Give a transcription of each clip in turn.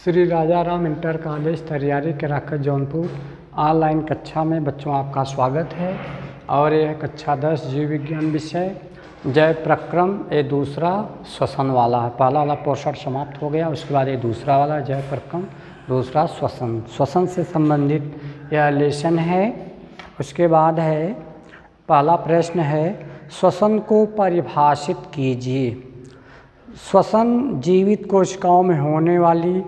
Shri Raja Ram inter college Tariyari Kerakat Jaunpur online कक्षा में बच्चों आपका स्वागत है। और यह कक्षा 10 जीव विज्ञान विषय जय प्रक्रम ये दूसरा श्वसन वाला है। पहला वाला पोर्शन समाप्त हो गया, उसके बाद ये दूसरा वाला जय प्रक्रम दूसरा श्वसन से संबंधित यह लेसन है। उसके बाद है पहला प्रश्न है श्वसन को परिभाषित कीजिए। श्वसन जीवित कोशिकाओं में होने वाली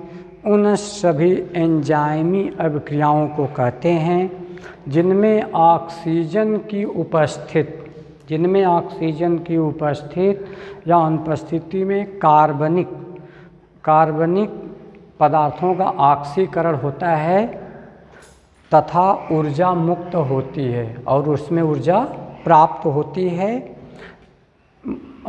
उन सभी एंजाइमी अभिक्रियाओं को कहते हैं जिनमें ऑक्सीजन की उपस्थित या अनुपस्थिति में कार्बनिक पदार्थों का ऑक्सीकरण होता है तथा ऊर्जा मुक्त होती है और उसमें ऊर्जा प्राप्त होती है।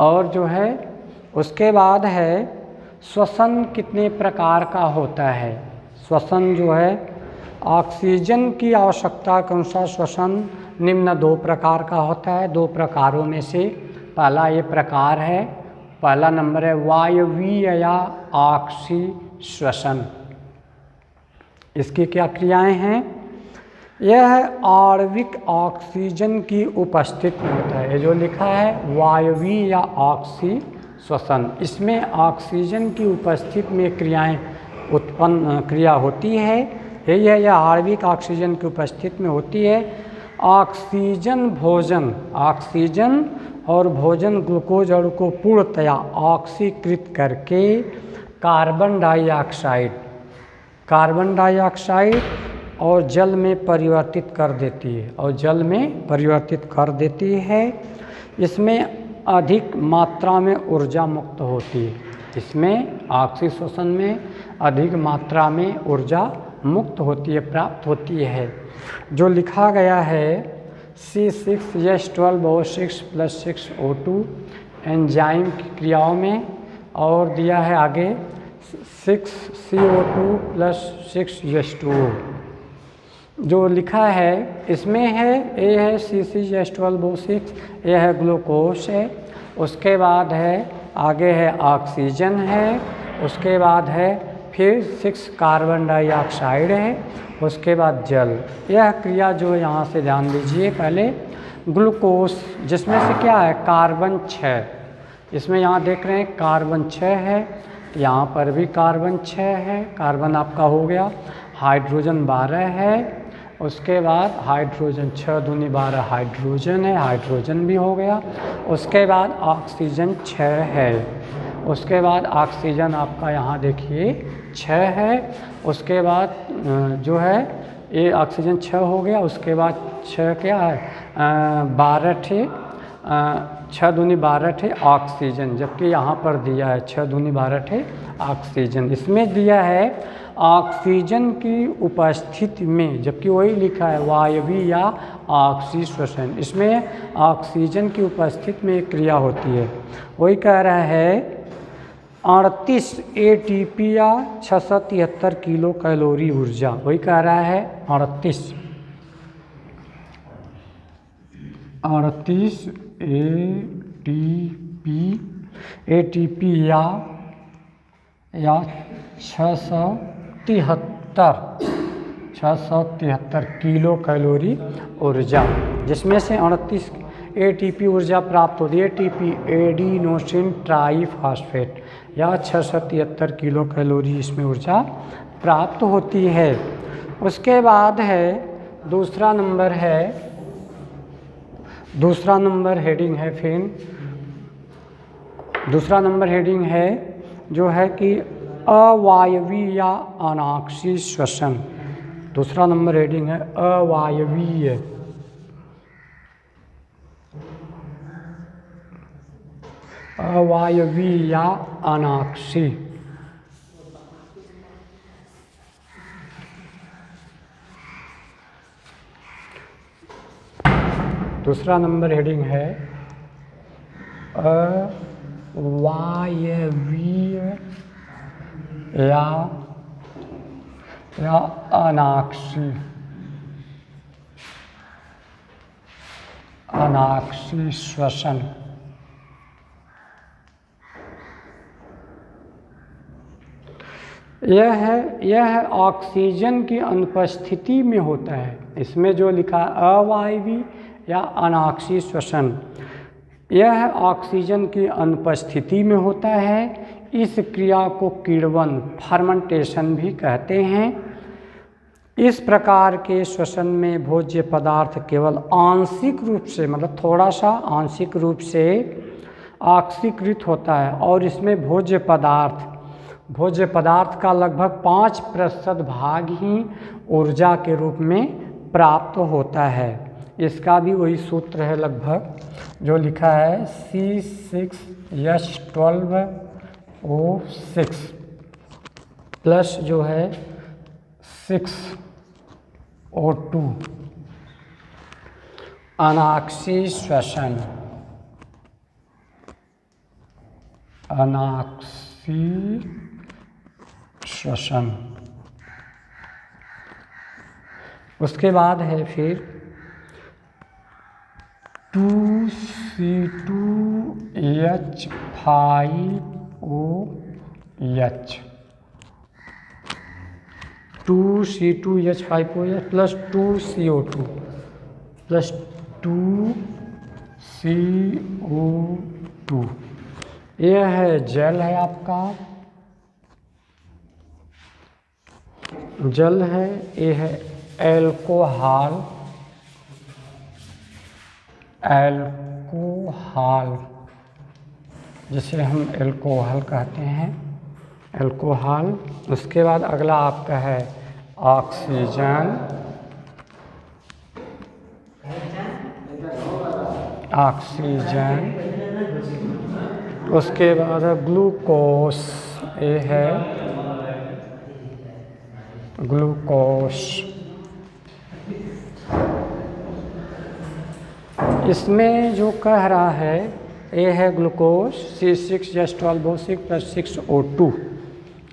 और जो है उसके बाद है श्वसन कितने प्रकार का होता है। श्वसन जो है ऑक्सीजन की आवश्यकता के अनुसार श्वसन निम्न 2 प्रकार का होता है। 2 प्रकारों में से पहला ये प्रकार है, पहला नंबर है वायवीय या ऑक्सी श्वसन। इसकी क्या क्रियाएं हैं? यह आणविक ऑक्सीजन की उपस्थिति में होता है। ये जो लिखा है वायवीय या ऑक्सी श्वसन, इसमें ऑक्सीजन की उपस्थिति में क्रिया होती है। यही है, यह आणविक ऑक्सीजन की उपस्थिति में होती है। ऑक्सीजन और भोजन ग्लूकोज अणु को पूर्णतया ऑक्सीकृत करके कार्बन डाइऑक्साइड और जल में परिवर्तित कर देती है। इसमें अधिक मात्रा में ऊर्जा मुक्त होती है। इसमें ऑक्सी श्वसन में अधिक मात्रा में ऊर्जा मुक्त होती है, प्राप्त होती है। जो लिखा गया है C6H12O6 + 6O2 एंजाइम की क्रियाओं में, और दिया है आगे 6CO2 + 6H2O। जो लिखा है इसमें है ये है C6H12O6, ये है ग्लूकोज है। उसके बाद है आगे है ऑक्सीजन है। उसके बाद है फिर 6 कार्बन डाइऑक्साइड है। उसके बाद जल। यह क्रिया जो यहाँ से ध्यान दीजिए, पहले ग्लूकोज जिसमें से क्या है कार्बन 6, इसमें यहाँ देख रहे हैं कार्बन 6 है, यहाँ पर भी कार्बन 6 है। कार्बन आपका हो गया। हाइड्रोजन 12 है। उसके बाद हाइड्रोजन 6 दूनी 12 हाइड्रोजन है, हाइड्रोजन भी हो गया। उसके बाद ऑक्सीजन 6 है। उसके बाद ऑक्सीजन आपका यहाँ देखिए 6 है। उसके बाद जो है ये ऑक्सीजन 6 हो गया। उसके बाद 6 क्या है 12 थे, 6 दूनी 12 थे ऑक्सीजन, जबकि यहाँ पर दिया है 6 दूनी 12 थे ऑक्सीजन। इसमें दिया है ऑक्सीजन की उपस्थिति में, जबकि वही लिखा है वायवीय या ऑक्सी श्वसन। इसमें ऑक्सीजन की उपस्थिति में क्रिया होती है। वही कह रहा है 38 ATP या 673 किलो कैलोरी ऊर्जा। वही कह रहा है 38 ATP या 673 किलो कैलोरी ऊर्जा, जिसमें से 38 ATP ऊर्जा प्राप्त होती है। ATP एडिनोसिन ट्राइफॉस्फेट या 673 किलो कैलोरी इसमें ऊर्जा प्राप्त होती है। उसके बाद है दूसरा नंबर हेडिंग है। फिर दूसरा नंबर हेडिंग है जो है कि अवायवीय या अनाक्षी श्वसन। दूसरा नंबर हेडिंग है अवायवीय या अनाक्षी। दूसरा नंबर हेडिंग है अवायवीय या अनाक्षी श्वसन। यह ऑक्सीजन की अनुपस्थिति में होता है। इसमें जो लिखा अवायवीय या अनाक्षी श्वसन, यह ऑक्सीजन की अनुपस्थिति में होता है। इस क्रिया को किण्वन फर्मेंटेशन भी कहते हैं। इस प्रकार के श्वसन में भोज्य पदार्थ केवल आंशिक रूप से, मतलब थोड़ा सा आंशिक रूप से ऑक्सीकृत होता है और इसमें भोज्य पदार्थ का लगभग 5% भाग ही ऊर्जा के रूप में प्राप्त होता है। इसका भी वही सूत्र है लगभग जो लिखा है C6H12O6 प्लस जो है 6O2 अनाक्षी श्वसन। उसके बाद है फिर 2C2H5OH 2C2H5OH plus 2CO2 plus 2CO2। यह है जल है आपका, जल है। ये है एल्कोहल, जिसे हम एल्कोहल कहते हैं, एल्कोहल। उसके बाद अगला आपका है ऑक्सीजन, उसके बाद है ग्लूकोस, ये है ग्लूकोस। इसमें जो कह रहा है ये है glucose C6H12O6 plus 6O2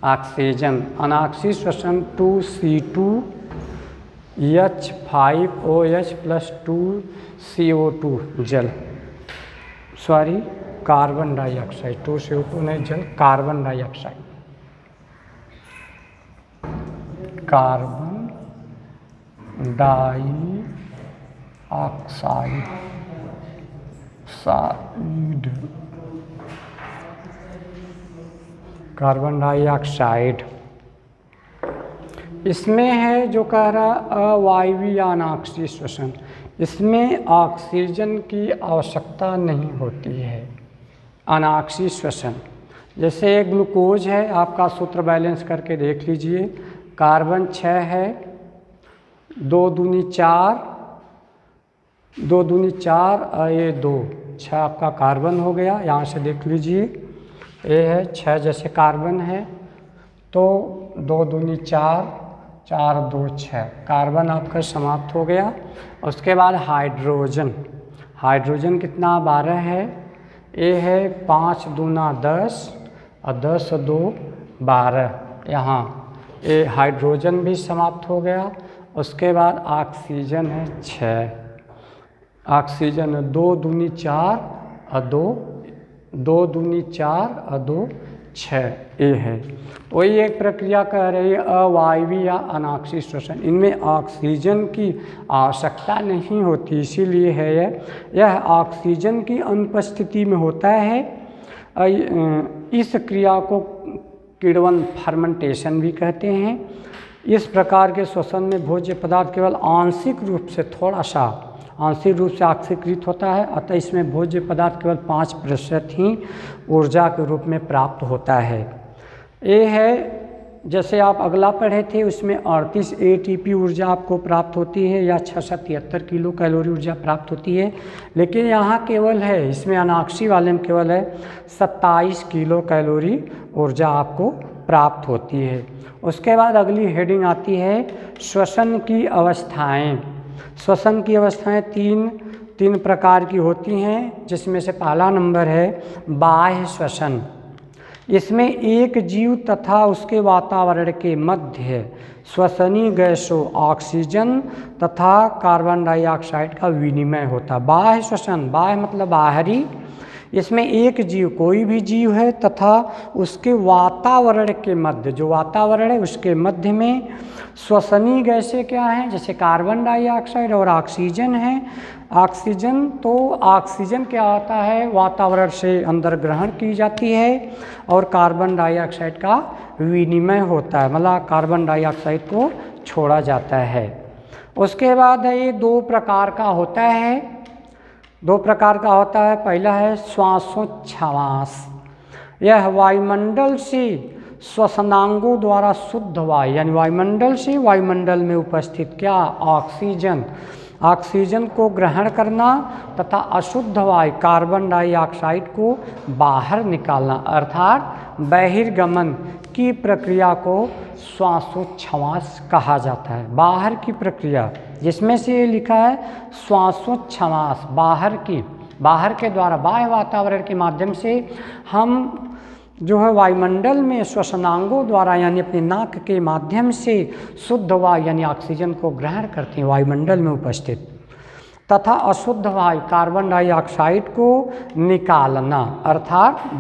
oxygen. अनाक्षी श्वसन 2C2H5OH प्लस 2CO2 जल, सॉरी कार्बन डाइऑक्साइड, 2CO2 नहीं जल, carbon dioxide, carbon dioxide carbon dioxide. इसमें है जो कह रहा अवायवीय या अनाक्षी श्वसन। इसमें ऑक्सीजन की आवश्यकता नहीं होती है, अनाक्षी श्वसन। जैसे ग्लूकोज है, आपका सूत्र बैलेंस करके देख लीजिए। कार्बन 6 है, 2 दूनी 4, 2 दूनी 4 और ये 2, 6 आपका कार्बन हो गया। यहाँ से देख लीजिए, ये है 6 जैसे कार्बन है तो 2 दूनी 4, 4 2 6 कार्बन आपका समाप्त हो गया। उसके बाद हाइड्रोजन, हाइड्रोजन कितना 12 है, ये है 5 दूना 10 और 10 2 12, यहाँ ये हाइड्रोजन भी समाप्त हो गया। उसके बाद ऑक्सीजन है 6, ऑक्सीजन 2 दूनी 4 और 2 दूनी 4 और 2 6, ये है। वही एक प्रक्रिया कह रही है अवायवीय या अनाक्षी श्वसन। इनमें ऑक्सीजन की आवश्यकता नहीं होती, इसीलिए है यह ऑक्सीजन की अनुपस्थिति में होता है। इस क्रिया को किण्वन फर्मेंटेशन भी कहते हैं। इस प्रकार के श्वसन में भोज्य पदार्थ केवल आंशिक रूप से, थोड़ा सा आंशिक रूप से ऑक्सीकृत होता है, अतः इसमें भोज्य पदार्थ केवल 5% ही ऊर्जा के रूप में प्राप्त होता है। ये है जैसे आप अगला पढ़े थे, उसमें 38 ATP ऊर्जा आपको प्राप्त होती है या 673 किलो कैलोरी ऊर्जा प्राप्त होती है। लेकिन यहाँ केवल है, इसमें अनाक्षी वाले में केवल है 27 किलो कैलोरी ऊर्जा आपको प्राप्त होती है। उसके बाद अगली हेडिंग आती है श्वसन की अवस्थाएं। श्वसन की अवस्थाएं तीन प्रकार की होती हैं, जिसमें से पहला नंबर है बाह्य श्वसन। इसमें एक जीव तथा उसके वातावरण के मध्य श्वसनीय गैसों ऑक्सीजन तथा कार्बन डाइऑक्साइड का विनिमय होता है। बाह्य श्वसन, बाह्य मतलब बाहरी, इसमें एक जीव, कोई भी जीव है तथा उसके वातावरण के मध्य, जो वातावरण है उसके मध्य में श्वसनीय गैसें क्या हैं, जैसे कार्बन डाइऑक्साइड और ऑक्सीजन है। ऑक्सीजन, तो ऑक्सीजन क्या होता है, वातावरण से अंदर ग्रहण की जाती है और कार्बन डाइऑक्साइड का विनिमय होता है, मतलब कार्बन डाइऑक्साइड को छोड़ा जाता है। उसके बाद है ये दो प्रकार का होता है, पहला है श्वासोच्छ्वास। यह वायुमंडल से श्वसनांगों द्वारा शुद्ध वायु, यानी वायुमंडल से वायुमंडल में उपस्थित क्या, ऑक्सीजन को ग्रहण करना तथा अशुद्ध वायु कार्बन डाइऑक्साइड को बाहर निकालना, अर्थात बहिर्गमन की प्रक्रिया को श्वासोच्छ्वास कहा जाता है। बाहर की प्रक्रिया, जिसमें से ये लिखा है श्वासोच्छ्वास, बाहर के द्वारा, बाह्य वातावरण के माध्यम से हम जो है वायुमंडल में श्वसनांगों द्वारा, यानी अपने नाक के माध्यम से शुद्ध वायु यानी ऑक्सीजन को ग्रहण करते हैं वायुमंडल में उपस्थित, तथा अशुद्ध वायु कार्बन डाइऑक्साइड को निकालना, अर्थात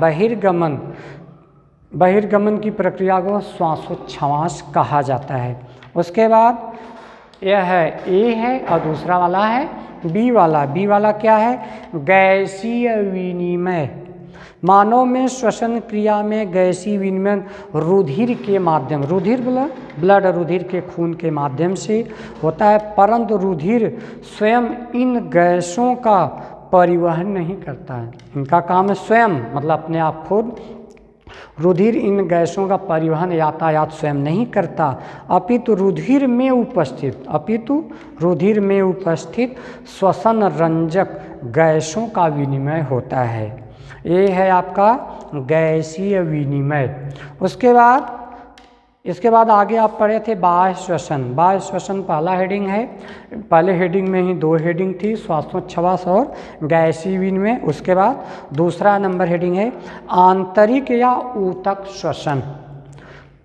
बहिर्गमन की प्रक्रिया को श्वासोच्छ्वास कहा जाता है। उसके बाद यह है ए है और दूसरा वाला है बी वाला क्या है, गैसीय विनिमय। मानव में श्वसन क्रिया में गैसीय विनिमय रुधिर के माध्यम, ब्लड रुधिर के खून के माध्यम से होता है, परंतु रुधिर स्वयं इन गैसों का परिवहन नहीं करता है। इनका काम है स्वयं, मतलब अपने आप खुद, रुधिर इन गैसों का परिवहन यातायात स्वयं नहीं करता, अपितु रुधिर में उपस्थित श्वसन रंजक गैसों का विनिमय होता है। ये है आपका गैसीय विनिमय। इसके बाद आगे आप पढ़े थे बाह्य श्वसन पहला हेडिंग है, पहले हेडिंग में ही दो हेडिंग थी, श्वासोच्छ्वास और गैसीय विनिमय। उसके बाद दूसरा नंबर हेडिंग है आंतरिक या ऊतक श्वसन।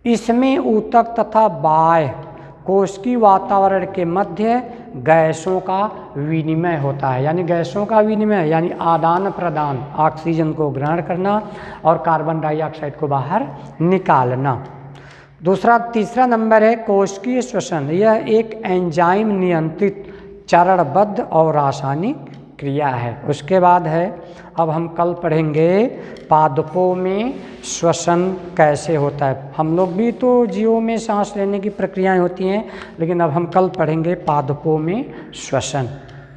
इसमें ऊतक तथा बाह्य कोशिकीय वातावरण के मध्य गैसों का विनिमय होता है, यानी गैसों का विनिमय यानी आदान प्रदान, ऑक्सीजन को ग्रहण करना और कार्बन डाइऑक्साइड को बाहर निकालना। तीसरा नंबर है कोशिकीय श्वसन। यह एक एंजाइम नियंत्रित चरणबद्ध और रासायनिक क्रिया है। उसके बाद है, अब हम कल पढ़ेंगे पादपों में श्वसन कैसे होता है। हम लोग भी तो जीवों में सांस लेने की प्रक्रियाएं होती हैं, लेकिन अब हम कल पढ़ेंगे पादपों में श्वसन।